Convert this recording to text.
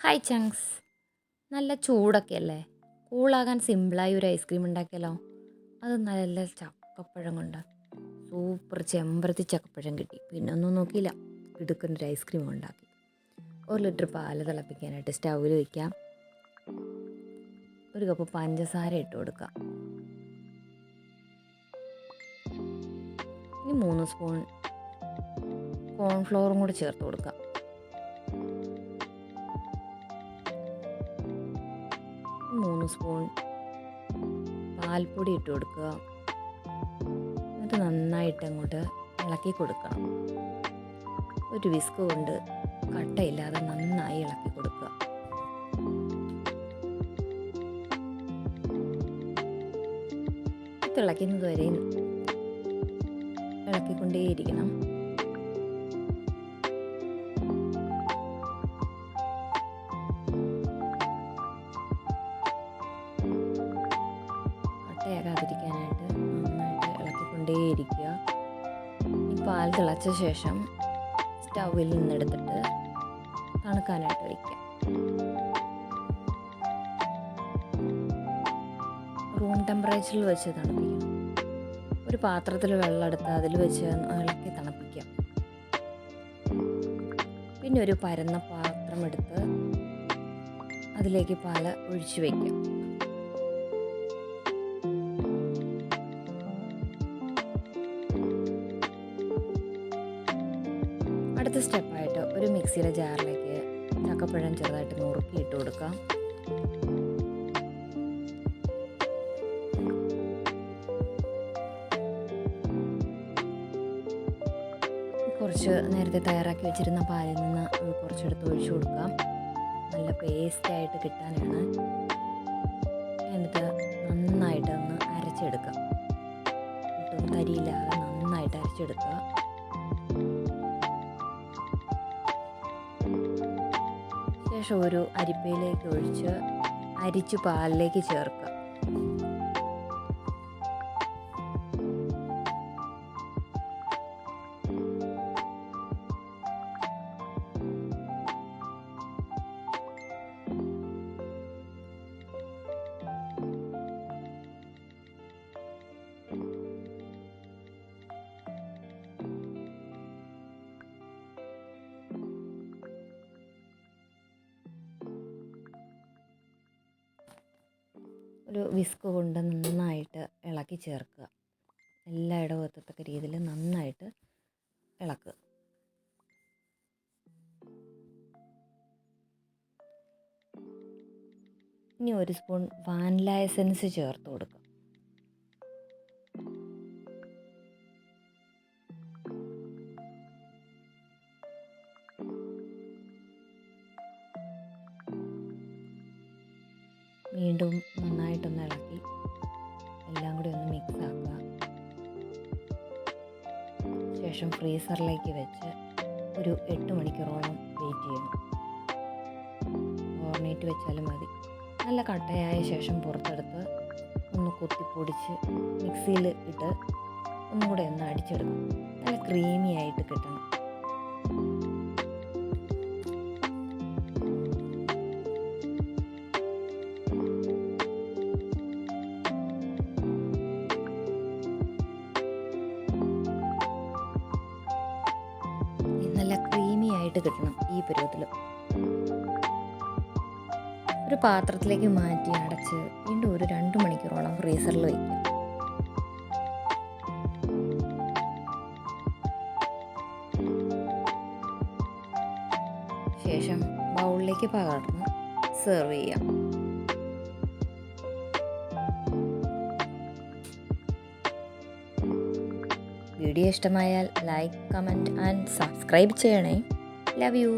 Hi chunks. നല്ല ചൂടൊക്കെ അല്ലേ? കൂളാകാൻ സിമ്പിളായി ഒരു ഐസ്ക്രീം ഉണ്ടാക്കിയാലോ? അത് നല്ല ചക്കപ്പഴം കൊണ്ട് സൂപ്പർ ചെമ്പരത്തി ചക്കപ്പഴം കിട്ടി. പിന്നെ ഒന്നും നോക്കിയില്ല, ഇടുക്കുന്നൊരു ഐസ്ക്രീം ഉണ്ടാക്കി. 1 ലിറ്റർ പാല് തിളപ്പിക്കാനായിട്ട് സ്റ്റൗവിൽ വയ്ക്കാം. 1 കപ്പ് പഞ്ചസാര ഇട്ട് കൊടുക്കാം. ഇനി 3 സ്പൂൺ കോൺഫ്ലവറും കൂടി ചേർത്ത് കൊടുക്കാം. 3 സ്പൂൺ പാൽപ്പൊടി ഇട്ട് കൊടുക്കുക. എന്നിട്ട് നന്നായിട്ട് അങ്ങോട്ട് ഇളക്കി കൊടുക്കണം. ഒരു വിസ്ക് കൊണ്ട് കട്ടയില്ലാതെ നന്നായി ഇളക്കി കൊടുക്കുക. തിളയ്ക്കുന്നത് വരെ ഇളക്കിക്കൊണ്ടേയിരിക്കണം. കട്ടയാകാതിരിക്കാനായിട്ട് നന്നായിട്ട് ഇളക്കിക്കൊണ്ടേയിരിക്കുക. ഈ പാൽ തിളച്ച ശേഷം സ്റ്റൗവിൽ നിന്നെടുത്തിട്ട് തണുക്കാനായിട്ട് വയ്ക്കാം. റൂം ടെമ്പറേച്ചറിൽ വെച്ച് തണുപ്പിക്കണം. ഒരു പാത്രത്തിൽ വെള്ളം എടുത്ത് അതിൽ വെച്ച് ഇളക്കി തണുപ്പിക്കാം. പിന്നെ ഒരു പരന്ന പാത്രം എടുത്ത് അതിലേക്ക് പാൽ ഒഴിച്ചു വയ്ക്കാം. അടുത്ത സ്റ്റെപ്പായിട്ട് ഒരു മിക്സിയുടെ ജാറിലേക്ക് ചക്കപ്പഴം ചെറുതായിട്ട് നുറുക്കി ഇട്ട് കൊടുക്കാം. കുറച്ച് നേരത്തെ തയ്യാറാക്കി വെച്ചിരുന്ന പാലിൽ നിന്ന് കുറച്ചെടുത്ത് ഒഴിച്ചു കൊടുക്കാം. നല്ല പേസ്റ്റായിട്ട് കിട്ടാനാണ്. എന്നിട്ട് നന്നായിട്ട് ഒന്ന് അരച്ചെടുക്കാം. ഒട്ടും തരിയില്ലാതെ നന്നായിട്ട് അരച്ചെടുക്കുക. ശേഷം ഒരു അരിപ്പയിലേക്ക് ഒഴിച്ച് അരിച്ച് പാലിലേക്ക് ചേർക്കുക. ഒരു വിസ്ക് കൊണ്ട് നന്നായിട്ട് ഇളക്കി ചേർക്കുക. എല്ലായിടവും എത്തത്തക്ക രീതിയിൽ നന്നായിട്ട് ഇളക്കുക. ഇനി 1 സ്പൂൺ വാനില എസൻസ് ചേർത്ത് കൊടുക്കുക. വീണ്ടും നന്നായിട്ടൊന്ന് ഇളക്കി എല്ലാം കൂടി ഒന്ന് മിക്സ് ആക്കുക. ശേഷം ഫ്രീസറിലേക്ക് വെച്ച് ഒരു 8 മണിക്കൂറോളം വെയിറ്റ് ചെയ്യണം. ഓവർനൈറ്റ് വെച്ചാലും മതി. നല്ല കട്ടയായ ശേഷം പുറത്തെടുത്ത് ഒന്ന് കുത്തിപ്പൊടിച്ച് മിക്സിയിൽ ഇട്ട് ഒന്നും കൂടെ ഒന്ന് അടിച്ചെടുക്കും. നല്ല ക്രീമി ആയിട്ട് കിട്ടണം. നല്ല ക്രീമി ആയിട്ട് കിട്ടണം. ഈ പരുവത്തിൽ ഒരു പാത്രത്തിലേക്ക് മാറ്റി അടച്ച് വീണ്ടും ഒരു 2 മണിക്കൂറോളം ഫ്രീസറിൽ വയ്ക്കും. ശേഷം ബൗളിലേക്ക് പകർന്ന് സെർവ് ചെയ്യാം. വീഡിയോ ഇഷ്ടമായാൽ ലൈക്ക്, കമൻറ്റ് ആൻഡ് സബ്സ്ക്രൈബ് ചെയ്യണേ. Love you.